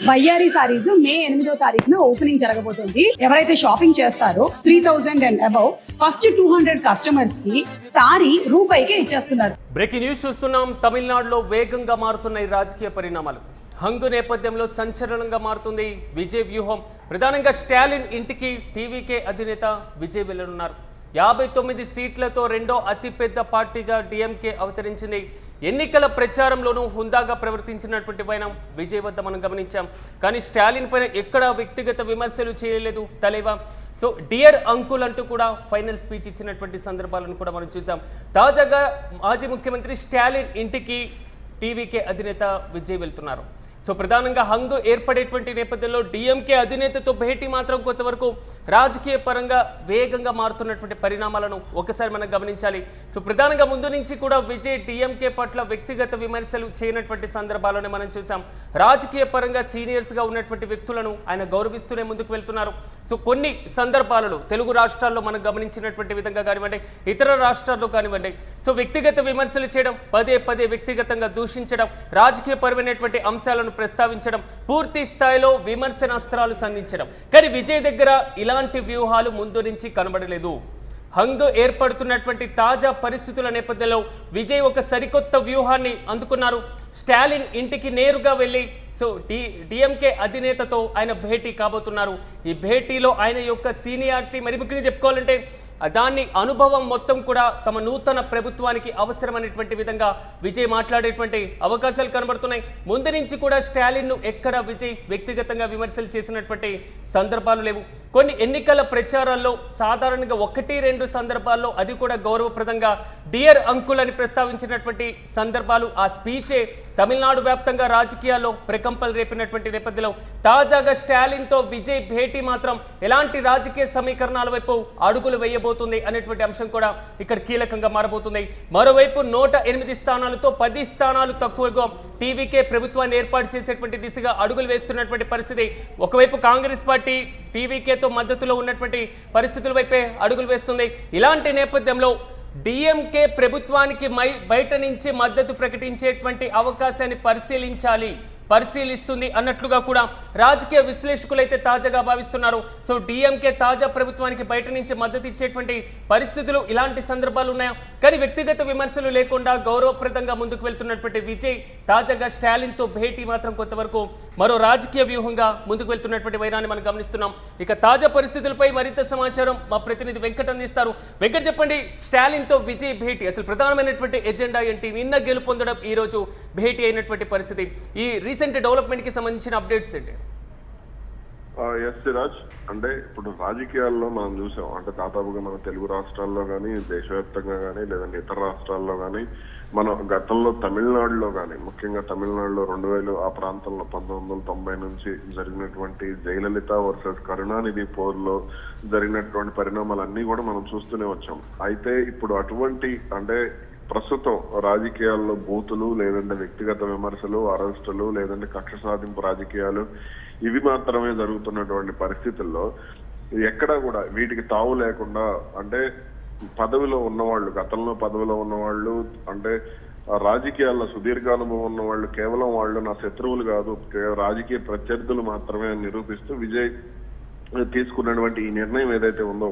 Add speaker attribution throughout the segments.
Speaker 1: బయ్యారి సారీస్ మే 8వ తారీఖున ఓపెనింగ్ జరగబోతుంది. ఎవరైతే షాపింగ్ చేస్తారో 3000 అండ్ అబౌవ్ ఫస్ట్ 200 కస్టమర్స్ కి సారీ రూపాయికే ఇచ్చేస్తున్నారు.
Speaker 2: బ్రేకింగ్ న్యూస్ చూస్తున్నాం. తమిళనాడులో వేగంగా మారుతున్న ఈ రాజకీయ పరిణామాలు హంగు నేపథ్యంలో సంచలనంగా మారుతుంది విజయ్ వ్యూహం. ప్రధానంగా స్టాలిన్ ఇంటికి టీవీకే అధినేత విజయ్ వెళ్లనున్నారు. 59 సీట్లతో రెండో అతిపెద్ద పార్టీగా డిఎంకే అవతరించింది. ఎన్నికల ప్రచారంలోనూ హుందాగా ప్రవర్తించినటువంటి వైనం విజయ్ వద్ద మనం గమనించాం. కానీ స్టాలిన్ పైన ఎక్కడా వ్యక్తిగత విమర్శలు చేయలేదు తలేవా. సో డియర్ అంకుల్ అంటూ కూడా ఫైనల్ స్పీచ్ ఇచ్చినటువంటి సందర్భాలను కూడా మనం చూసాం. తాజాగా మాజీ ముఖ్యమంత్రి స్టాలిన్ ఇంటికి టీవీకే అధినేత విజయ్ వెళ్తున్నారు. సో ప్రధానంగా హంగు ఏర్పడేటువంటి నేపథ్యంలో డిఎంకే అధినేతతో భేటీ మాత్రం కొంతవరకు రాజకీయ పరంగా వేగంగా మారుతున్నటువంటి పరిణామాలను ఒకసారి మనం గమనించాలి. సో ప్రధానంగా ముందు నుంచి కూడా విజయ్ డిఎంకే పట్ల వ్యక్తిగత విమర్శలు చేయనటువంటి సందర్భాలను మనం చూసాం. రాజకీయ పరంగా సీనియర్స్గా ఉన్నటువంటి వ్యక్తులను ఆయన గౌరవిస్తూనే ముందుకు వెళ్తున్నారు. సో కొన్ని సందర్భాలలో తెలుగు రాష్ట్రాల్లో మనం గమనించినటువంటి విధంగా కానివ్వండి, ఇతర రాష్ట్రాల్లో కానివ్వండి, సో వ్యక్తిగత విమర్శలు చేయడం, పదే పదే వ్యక్తిగతంగా దూషించడం, రాజకీయ పరమైనటువంటి అంశాలను ప్రస్తావించడం, పూర్తి స్థాయిలో విమర్శనాస్త్రాలు సంధించడం. కానీ విజయ్ దగ్గర ఇలాంటి వ్యూహాలు ముందు నుంచి కనబడలేదు. హంగు ఏర్పడుతున్నటువంటి తాజా పరిస్థితుల నేపథ్యంలో విజయ్ ఒక సరికొత్త వ్యూహాన్ని అందుకున్నారు. స్టాలిన్ ఇంటికి నేరుగా వెళ్ళి సో డిఎంకే అధినేతతో ఆయన భేటీ కాబోతున్నారు. ఈ భేటీలో ఆయన యొక్క సీనియారిటీ, మరి ముఖ్యంగా చెప్పుకోవాలంటే దాన్ని అనుభవం మొత్తం కూడా తమ నూతన ప్రభుత్వానికి అవసరమైనటువంటి విధంగా విజయ్ మాట్లాడేటువంటి అవకాశాలు కనబడుతున్నాయి. ముందు నుంచి కూడా స్టాలిన్ను ఎక్కడ విజయ్ వ్యక్తిగతంగా విమర్శలు చేసినటువంటి సందర్భాలు లేవు. కొన్ని ఎన్నికల ప్రచారాల్లో సాధారణంగా 1-2 సందర్భాల్లో అది కూడా గౌరవప్రదంగా డియర్ అంకుల్ అని ప్రస్తావించినటువంటి సందర్భాలు, ఆ స్పీచే తమిళనాడు వ్యాప్తంగా రాజకీయాల్లో ప్రకంపలు రేపినటువంటి నేపథ్యంలో తాజాగా స్టాలిన్తో విజయ్ భేటీ మాత్రం ఎలాంటి రాజకీయ సమీకరణాల వైపు అడుగులు వేయబోతుంది అనేటువంటి అంశం కూడా ఇక్కడ కీలకంగా మారబోతుంది. మరోవైపు 108 స్థానాలతో 10 స్థానాలు తక్కువగా టీవీకే ప్రభుత్వాన్ని ఏర్పాటు చేసేటువంటి దిశగా అడుగులు వేస్తున్నటువంటి పరిస్థితి. ఒకవైపు కాంగ్రెస్ పార్టీ టీవీకేతో మద్దతులో ఉన్నటువంటి పరిస్థితుల వైపే అడుగులు వేస్తుంది. ఇలాంటి నేపథ్యంలో డిఎంకే ప్రభుత్వానికి బయట నుంచి మద్దతు ప్రకటించేటువంటి అవకాశాన్ని పరిశీలిస్తుంది అన్నట్లుగా కూడా రాజకీయ విశ్లేషకులైతే తాజాగా భావిస్తున్నారు. సో డిఎంకే తాజా ప్రభుత్వానికి బయట నుంచి మద్దతు ఇచ్చేటువంటి పరిస్థితులు ఇలాంటి సందర్భాలు ఉన్నాయా? కానీ వ్యక్తిగత విమర్శలు లేకుండా గౌరవప్రదంగా ముందుకు వెళ్తున్నటువంటి విజయ్ తాజాగా స్టాలిన్తో భేటీ మాత్రం కొంతవరకు మరో రాజకీయ వ్యూహంగా ముందుకు వెళ్తున్నటువంటి వైరాన్ని మనం గమనిస్తున్నాం. ఇక తాజా పరిస్థితులపై మరింత సమాచారం మా ప్రతినిధి వెంకట్ అందిస్తారు. వెంకట్, చెప్పండి, స్టాలిన్తో విజయ్ భేటీ అసలు ప్రధానమైనటువంటి ఎజెండా ఏంటి? నిన్న గెలుపొందడం, ఈ రోజు భేటీ అయినటువంటి పరిస్థితి, ఈ రీసెంట్ డెవలప్మెంట్ కి సంబంధించిన అప్డేట్స్ ఏంటి?
Speaker 3: ఎస్ సిరాజ్, అంటే ఇప్పుడు రాజకీయాల్లో మనం చూసాం, అంటే దాదాపుగా మన తెలుగు రాష్ట్రాల్లో కానీ, దేశవ్యాప్తంగా కానీ, లేదంటే ఇతర రాష్ట్రాల్లో కానీ, మన గతంలో తమిళనాడులో కానీ, ముఖ్యంగా తమిళనాడులో 2000 ఆ ప్రాంతంలో 1990 నుంచి జరిగినటువంటి జయలలిత వర్సెస్ కరుణానిధి పోర్లో జరిగినటువంటి పరిణామాలన్నీ కూడా మనం చూస్తూనే వచ్చాం. అయితే ఇప్పుడు అటువంటి అంటే ప్రస్తుతం రాజకీయాల్లో బూతులు, లేదంటే వ్యక్తిగత విమర్శలు, అరెస్టులు, లేదంటే కక్ష సాధింపు రాజకీయాలు ఇవి మాత్రమే జరుగుతున్నటువంటి పరిస్థితుల్లో ఎక్కడా కూడా వీటికి తావు లేకుండా, అంటే పదవిలో ఉన్నవాళ్ళు, గతంలో పదవిలో ఉన్నవాళ్ళు, అంటే రాజకీయాల్లో సుదీర్ఘ అనుభవం ఉన్న వాళ్ళు, కేవలం వాళ్ళు నా శత్రువులు కాదు, రాజకీయ ప్రత్యర్థులు మాత్రమే నిరూపిస్తూ విజయ్ తీసుకున్నటువంటి ఈ నిర్ణయం ఏదైతే ఉందో,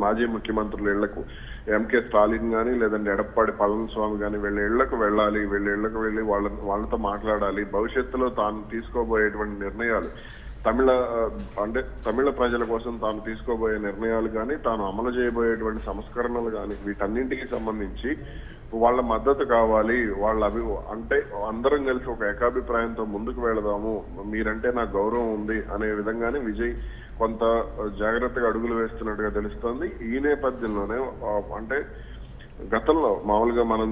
Speaker 3: మాజీ ముఖ్యమంత్రుల ఇళ్లకు ఎంకే స్టాలిన్ కానీ, లేదంటే ఎడప్పాడి పళనిస్వామి కానీ వీళ్ళ ఇళ్లకు వెళ్ళాలి, వీళ్ళ ఇళ్లకు వెళ్ళి వాళ్ళతో మాట్లాడాలి, భవిష్యత్తులో తాను తీసుకోబోయేటువంటి నిర్ణయాలు, తమిళ ప్రజల కోసం తాను తీసుకోబోయే నిర్ణయాలు కానీ, తాను అమలు చేయబోయేటువంటి సంస్కరణలు కానీ, వీటన్నింటికి సంబంధించి వాళ్ళ మద్దతు కావాలి. అంటే అందరం కలిసి ఒక ఏకాభిప్రాయంతో ముందుకు వెళదాము, మీరంటే నాకు గౌరవం ఉంది అనే విధంగానే విజయ్ కొంత జాగ్రత్తగా అడుగులు వేస్తున్నట్టుగా తెలుస్తోంది. ఈ నేపథ్యంలోనే అంటే గతంలో మామూలుగా మనం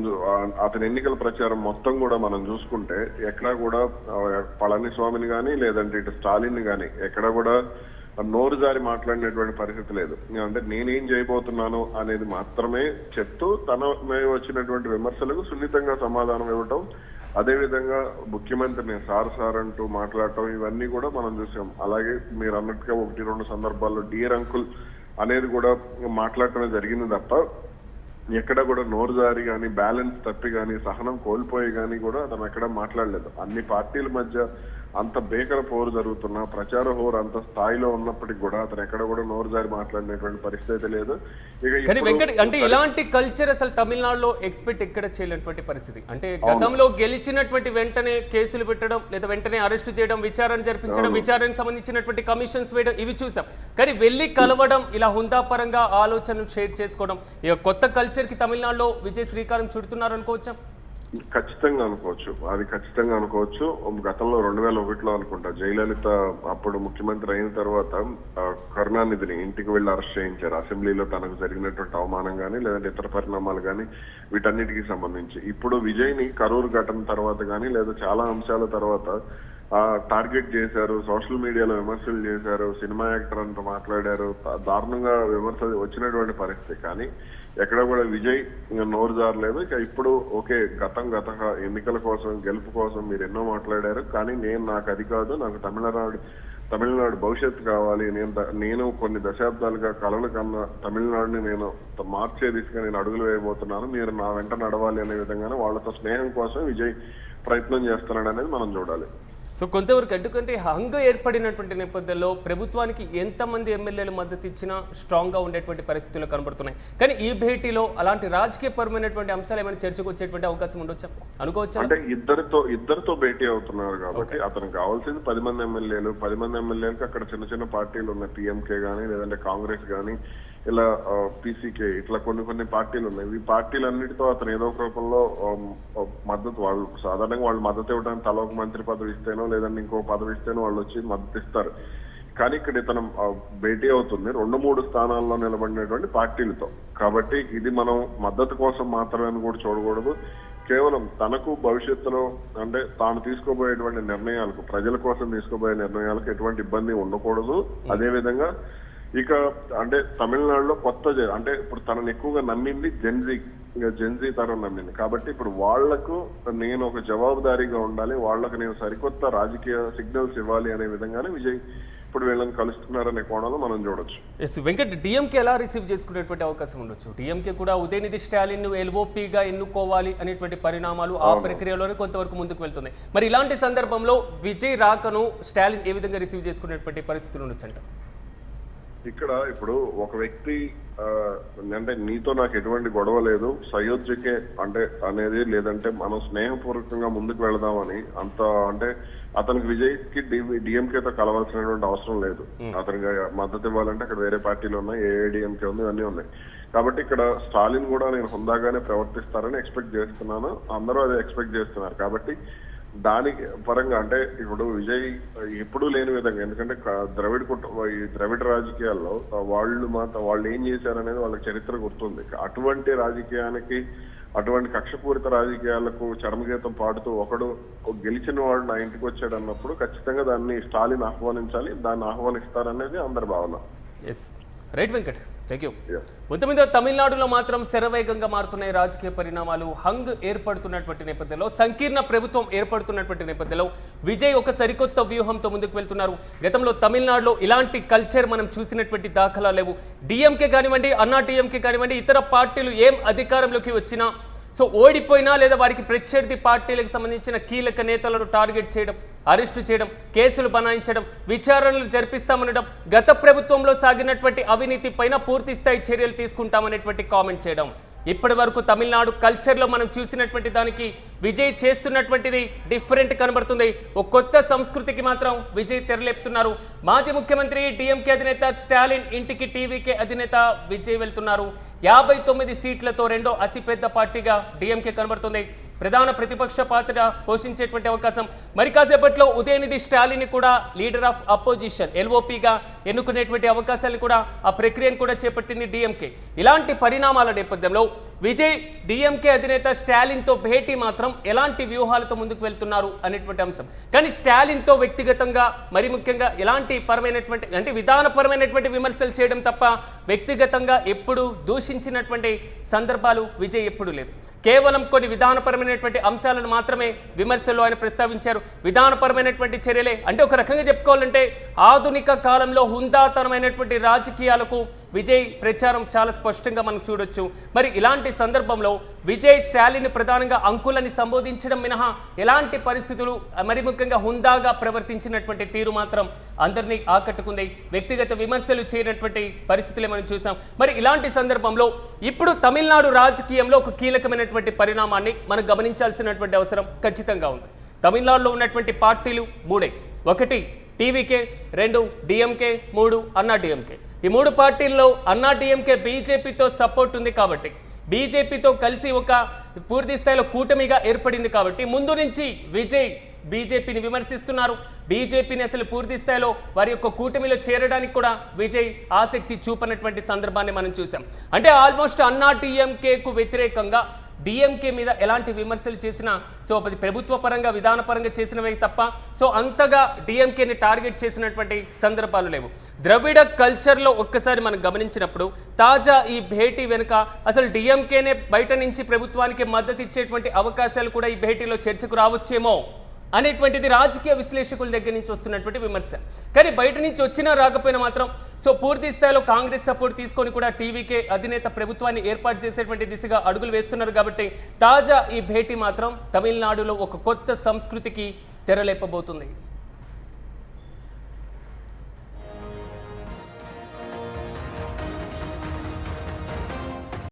Speaker 3: అతని ఎన్నికల ప్రచారం మొత్తం కూడా మనం చూసుకుంటే ఎక్కడా కూడా పళనిస్వామిని కానీ, లేదంటే ఇటు స్టాలిన్ కానీ ఎక్కడా కూడా నోరు జారి మాట్లాడినటువంటి పరిస్థితి లేదు. అంటే నేనేం చేయబోతున్నాను అనేది మాత్రమే చెప్తూ తన మీద వచ్చినటువంటి విమర్శలకు సున్నితంగా సమాధానం ఇవ్వటం, అదేవిధంగా ముఖ్యమంత్రిని సార్ అంటూ మాట్లాడటం, ఇవన్నీ కూడా మనం చూసాం. అలాగే మీరు అన్నట్టుగా 1-2 సందర్భాల్లో డియర్ అంకుల్ అనేది కూడా మాట్లాడటమే జరిగింది తప్ప ఎక్కడ కూడా నోరు జారి కానీ, బ్యాలెన్స్ తప్పి కానీ, సహనం కోల్పోయి కానీ కూడా అతను ఎక్కడ మాట్లాడలేదు. అన్ని పార్టీల మధ్య అంత బేకర పోరు జరుగుతున్నా, ప్రచార హోరు అంత స్థాయిలో ఉన్నప్పటికీ కూడా అతను ఎక్కడ కూడా నోరు జారి మాట్లాడినటువంటి పరిస్థితి లేదు.
Speaker 2: కానీ వెంకట్ అంటే ఇలాంటి కల్చర్ అసలు తమిళనాడులో ఎక్స్పెక్ట్ ఎక్కడ చేయలేనటువంటి పరిస్థితి. అంటే గతంలో గెలిచినటువంటి వెంటనే కేసులు పెట్టడం, లేదా వెంటనే అరెస్టు చేయడం, విచారణ జరిపించడం, విచారణకు సంబంధించినటువంటి కమిషన్స్ వేయడం, ఇవి చూసాం. కానీ వెళ్ళి కలవడం, ఇలా హుందాపరంగా ఆలోచనలు షేర్ చేసుకోవడం, ఇక కొత్త కల్చర్ కి తమిళనాడులో విజయ్ శ్రీకారం చుడుతున్నారు అనుకోవచ్చా?
Speaker 3: ఖచ్చితంగా అనుకోవచ్చు, అది ఖచ్చితంగా అనుకోవచ్చు. గతంలో 2001లో అనుకుంటా జయలలిత అప్పుడు ముఖ్యమంత్రి అయిన తర్వాత కరుణానిధిని ఇంటికి వెళ్లి అరెస్ట్ చేయించారు. అసెంబ్లీలో తనకు జరిగినటువంటి అవమానం కానీ లేదంటే ఇతర పరిణామాలు కానీ వీటన్నిటికీ సంబంధించి. ఇప్పుడు విజయ్ ని కరూరు ఘటన తర్వాత కానీ లేదా చాలా అంశాల తర్వాత టార్గెట్ చేశారు, సోషల్ మీడియాలో విమర్శలు చేశారు, సినిమా యాక్టర్ అంతా మాట్లాడారు, దారుణంగా విమర్శలు వచ్చినటువంటి పరిస్థితి. కానీ ఎక్కడ కూడా విజయ్ నోరు జారలేదు. ఇక ఇప్పుడు ఓకే, గత ఎన్నికల కోసం గెలుపు కోసం మీరు ఎన్నో మాట్లాడారు, కానీ నాకు అది కాదు, నాకు తమిళనాడు భవిష్యత్తు కావాలి, నేను కొన్ని దశాబ్దాలుగా కలలు కన్నా తమిళనాడుని నేను మార్చే దిశగా నేను అడుగులు వేయబోతున్నాను, మీరు నా వెంట నడవాలి అనే విధంగానే వాళ్ళతో స్నేహం కోసం విజయ్ ప్రయత్నం చేస్తున్నాడు అనేది మనం చూడాలి.
Speaker 2: సో కొంతవరకు ఎందుకంటే హంగ్ ఏర్పడినటువంటి నేపథ్యంలో ప్రభుత్వానికి ఎంతమంది ఎమ్మెల్యేలు మద్దతు ఇచ్చినా స్ట్రాంగ్గా ఉండేటువంటి పరిస్థితులు కనబడుతున్నాయి. కానీ ఈ భేటీలో అలాంటి రాజకీయపరమైనటువంటి అంశాలు ఏమైనా చర్చకు వచ్చేటువంటి అవకాశం ఉండొచ్చా అనుకోవచ్చా?
Speaker 3: అంటే ఇద్దరితో భేటీ అవుతున్నారు కాబట్టి అతనికి కావాల్సింది 10 మంది ఎమ్మెల్యేలు. 10 మంది ఎమ్మెల్యేలకు అక్కడ చిన్న చిన్న పార్టీలు ఉన్నాయి, టీఎంకే కానీ లేదంటే కాంగ్రెస్ కానీ ఇలా పీసీకే, ఇట్లా కొన్ని పార్టీలు ఉన్నాయి. ఈ పార్టీలన్నిటితో అతను ఏదో ఒక రూపంలో మద్దతు, వాళ్ళు సాధారణంగా వాళ్ళు మద్దతు ఇవ్వడానికి తల ఒక మంత్రి పదవి ఇస్తేనో లేదంటే ఇంకో పదవి ఇస్తేనో వాళ్ళు వచ్చి మద్దతు ఇస్తారు. కానీ ఇక్కడ ఇతను భేటీ అవుతుంది 2-3 స్థానాల్లో నిలబడినటువంటి పార్టీలతో. కాబట్టి ఇది మనం మద్దతు కోసం మాత్రమే అని కూడా చూడకూడదు. కేవలం తనకు భవిష్యత్తులో అంటే తాను తీసుకోబోయేటువంటి నిర్ణయాలకు, ప్రజల కోసం తీసుకోబోయే నిర్ణయాలకు ఎటువంటి ఇబ్బంది ఉండకూడదు. అదేవిధంగా ఇక అంటే తమిళనాడులో అంటే ఇప్పుడు తనను ఎక్కువగా నమ్మింది జెన్జీ తరం నమ్మింది. కాబట్టి ఇప్పుడు వాళ్లకు నేను ఒక జవాబుదారీగా ఉండాలి, వాళ్లకు నేను సరికొత్త రాజకీయ సిగ్నల్స్ ఇవ్వాలి అనే విధంగానే విజయ్ ఇప్పుడు వీళ్ళని కలుస్తున్నారనే కోణంలో మనం చూడొచ్చు.
Speaker 2: వెంకట్, డిఎంకే ఎలా రిసీవ్ చేసుకునేటువంటి అవకాశం ఉండొచ్చు? డిఎంకే కూడా ఉదయనిధి స్టాలిన్ ను ఎల్ఓపిగా ఎన్నుకోవాలి అనేటువంటి పరిణామాలు ఆ ప్రక్రియలోనే కొంతవరకు ముందుకు వెళ్తుంది. మరి ఇలాంటి సందర్భంలో విజయ్ రాకను స్టాలిన్ ఏ విధంగా రిసీవ్ చేసుకునేటువంటి పరిస్థితులు ఉండొచ్చంట?
Speaker 3: ఇక్కడ ఇప్పుడు ఒక వ్యక్తి అంటే నీతో నాకు ఎటువంటి గొడవ లేదు, సయోధ్యకే అంటే అనేది, లేదంటే మనం స్నేహపూర్వకంగా ముందుకు వెళదామని అంత అంటే అతనికి విజయ్కి డిఎంకేతో కలవాల్సినటువంటి అవసరం లేదు. అతనికి మద్దతు ఇవ్వాలంటే అక్కడ వేరే పార్టీలు ఉన్నాయి, ఏఐడిఎంకే ఉంది, ఇవన్నీ ఉన్నాయి. కాబట్టి ఇక్కడ స్టాలిన్ కూడా నేను హుందాగానే ప్రవర్తిస్తారని ఎక్స్పెక్ట్ చేస్తున్నాను, అందరూ అదే ఎక్స్పెక్ట్ చేస్తున్నారు. కాబట్టి దానికి పరంగా అంటే ఇప్పుడు విజయ్ ఎప్పుడూ లేని విధంగా, ఎందుకంటే ద్రవిడ రాజకీయాల్లో వాళ్ళు ఏం చేశారనేది వాళ్ళకి చరిత్ర గుర్తుంది. అటువంటి రాజకీయానికి, అటువంటి కక్షపూరిత రాజకీయాలకు చరమగీతం పాడుతూ ఒకడు గెలిచిన వాడు నా ఇంటికి వచ్చాడు అన్నప్పుడు ఖచ్చితంగా దాన్ని స్టాలిన్ ఆహ్వానించాలి, దాన్ని ఆహ్వానిస్తారనేది అందరి భావన.
Speaker 2: Right Venkat, thank you. మొత్తం మీద తమిళనాడులో మాత్రం శరవేగంగా మారుతున్నాయి రాజకీయ పరిణామాలు. హంగ్ ఏర్పడుతున్నటువంటి నేపథ్యంలో, సంకీర్ణ ప్రభుత్వం ఏర్పడుతున్నటువంటి నేపథ్యంలో విజయ్ ఒక సరికొత్త వ్యూహంతో ముందుకు వెళ్తున్నారు. గతంలో తమిళనాడులో ఇలాంటి కల్చర్ మనం చూసినటువంటి దాఖలా లేవు. డిఎంకే కానివ్వండి, అన్నా డిఎంకే కానివ్వండి, ఇతర పార్టీలు ఏం అధికారంలోకి వచ్చినా సో ఓడిపోయినా లేదా వారికి ప్రత్యర్థి పార్టీలకు సంబంధించిన కీలక నేతలను టార్గెట్ చేయడం, అరెస్టు చేయడం, కేసులు బనాయించడం, విచారణలు జరిపిస్తామనడం, గత ప్రభుత్వంలో సాగినటువంటి అవినీతి పైన పూర్తి స్థాయి చర్యలు తీసుకుంటామనేటువంటి కామెంట్ చేయడం, ఇప్పటి వరకు తమిళనాడు కల్చర్లో మనం చూసినటువంటి దానికి విజయ్ చేస్తున్నటువంటిది డిఫరెంట్ కనబడుతుంది. ఒక కొత్త సంస్కృతికి మాత్రం విజయ్ తెరలేపుతున్నారు. మాజీ ముఖ్యమంత్రి డిఎంకే అధినేత స్టాలిన్ ఇంటికి టీవీకే అధినేత విజయ్ వెళ్తున్నారు. 59 సీట్లతో రెండో అతిపెద్ద పార్టీగా డిఎంకే కనబడుతుంది. ప్రధాన ప్రతిపక్ష పాత్ర పోషించేటువంటి అవకాశం. మరి కాసేపట్లో ఉదయనిధి స్టాలిన్ కూడా లీడర్ ఆఫ్ అపోజిషన్ ఎల్ఓపిగా ఎన్నుకునేటువంటి అవకాశాలు కూడా, ఆ ప్రక్రియను కూడా చేపట్టింది డిఎంకే. ఇలాంటి పరిణామాల నేపథ్యంలో విజయ్ డిఎంకే అధినేత స్టాలిన్తో భేటీ మాత్రం ఎలాంటి వ్యూహాలతో ముందుకు వెళ్తున్నారు అనేటువంటి అంశం. కానీ స్టాలిన్తో వ్యక్తిగతంగా మరి ముఖ్యంగా ఎలాంటి పరమైనటువంటి అంటే విధానపరమైనటువంటి విమర్శలు చేయడం తప్ప వ్యక్తిగతంగా ఎప్పుడు దూషించినటువంటి సందర్భాలు విజయ్ ఎప్పుడూ లేదు. కేవలం కొన్ని విధానపరమైనటువంటి అంశాలను మాత్రమే విమర్శల్లో ఆయన ప్రస్తావించారు. విధానపరమైనటువంటి చర్యలే అంటే ఒక రకంగా చెప్పుకోవాలంటే ఆధునిక కాలంలో హుందాతనమైనటువంటి రాజకీయాలకు విజయ్ ప్రచారం చాలా స్పష్టంగా మనం చూడొచ్చు. మరి ఇలాంటి సందర్భంలో విజయ్ స్టాలిన్ ప్రధానంగా అంకులని సంబోధించడం మినహా ఎలాంటి పరిస్థితులు, మరి ముఖ్యంగా హుందాగా ప్రవర్తించినటువంటి తీరు మాత్రం అందరినీ ఆకట్టుకుంది. వ్యక్తిగత విమర్శలు చేయనటువంటి పరిస్థితులే మనం చూసాం. మరి ఇలాంటి సందర్భంలో ఇప్పుడు తమిళనాడు రాజకీయంలో ఒక కీలకమైనటువంటి పరిణామాన్ని మనం గమనించాల్సినటువంటి అవసరం ఖచ్చితంగా ఉంది. తమిళనాడులో ఉన్నటువంటి పార్టీలు మూడే. ఒకటి టీవీకే, 2 డిఎంకే, 3 అన్నా డిఎంకే. ఈ 3 పార్టీల్లో అన్నా డిఎంకే బీజేపీతో సపోర్ట్ ఉంది కాబట్టి, బీజేపీతో కలిసి ఒక పూర్తి స్థాయిలో కూటమిగా ఏర్పడింది కాబట్టి ముందు నుంచి విజయ్ బీజేపీని విమర్శిస్తున్నారు. బీజేపీని అసలు పూర్తి స్థాయిలో వారి యొక్క కూటమిలో చేరడానికి కూడా విజయ్ ఆసక్తి చూపనటువంటి సందర్భాన్ని మనం చూసాం. అంటే ఆల్మోస్ట్ అన్నా డిఎంకేకు వ్యతిరేకంగా డిఎంకే మీద ఎలాంటి విమర్శలు చేసినా అది ప్రభుత్వ పరంగా విధానపరంగా చేసినవే తప్ప అంతగా డిఎంకేని టార్గెట్ చేసినటువంటి సందర్భాలు లేవు. ద్రవిడ కల్చర్లో ఒక్కసారి మనం గమనించినప్పుడు తాజా ఈ భేటీ వెనుక అసలు డిఎంకేనే బయట నుంచి ప్రభుత్వానికి మద్దతు ఇచ్చేటువంటి అవకాశాలు కూడా ఈ భేటీలో చర్చకు రావచ్చేమో అనేటువంటిది రాజకీయ విశ్లేషకుల దగ్గర నుంచి వస్తున్నటువంటి విమర్శ. కానీ బయట నుంచి వచ్చినా రాకపోయినా మాత్రం పూర్తి స్థాయిలో కాంగ్రెస్ సపోర్ట్ తీసుకొని కూడా టీవీకే అధినేత ప్రభుత్వాన్ని ఏర్పాటు చేసేటువంటి దిశగా అడుగులు వేస్తున్నారు. కాబట్టి తాజా ఈ భేటీ మాత్రం తమిళనాడులో ఒక కొత్త సంస్కృతికి తెరలేపబోతుంది.